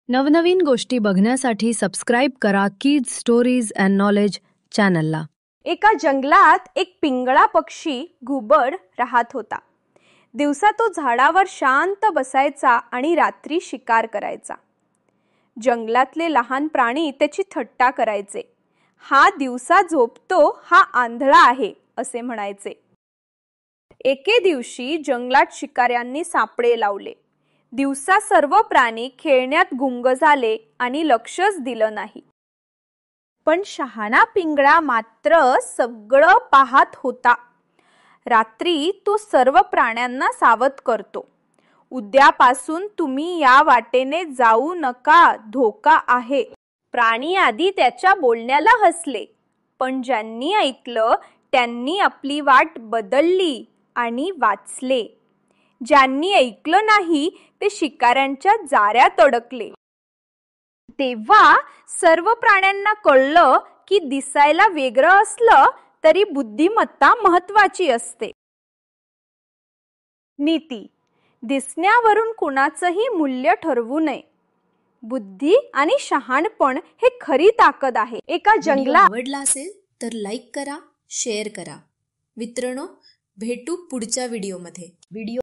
नवनवीन गोष्टी बघण्यासाठी सबस्क्राईब करा किड्स स्टोरीज अँड नॉलेज चॅनलला। एका जंगलात एक पिंगळा पक्षी घुबड राहत होता। दिवसा तो झाडावर शांत बसायचा आणि रात्री शिकार करायचा। जंगलातले लहान प्राणी त्याची थट्टा करायचे। हा दिवसा झोपतो, हा आंधळा आहे असे म्हणायचे। एके दिवशी जंगलात शिकाऱ्यांनी सापळे लावले। दिवसा सर्व प्राणी खेळण्यात गुंग झाले आणि लक्षच दिलं नाही। पण शहाणा पिंगळा मात्र सगळं पाहत होता। रात्री तो सर्व प्राण्यांना सावध करतो, उद्यापासून तुम्ही या वाटेने जाऊ नका, धोका आहे। प्राणी आधी त्याच्या बोलण्याला हसले, पण ज्यांनी ऐकलं त्यांनी आपली वाट बदलली आणि वाचले। ज्यांनी ऐकलं नाही ते शिकाऱ्यांच्या जाळ्यात अडकले। तेव्हा सर्व प्राण्यांना कळलं की दिसायला वेगळं असलं तरी बुद्धिमत्ता महत्त्वाची असते। नीती: दिसण्यावरून कुणाचंही मूल्य ठरवू नये। बुद्धी आणि शहाणपण हे खरी ताकद आहे। एका जंगलात आवडला असेल तर लाईक करा, शेअर करा। मित्रांनो, भेटू पुढच्या व्हिडिओमध्ये।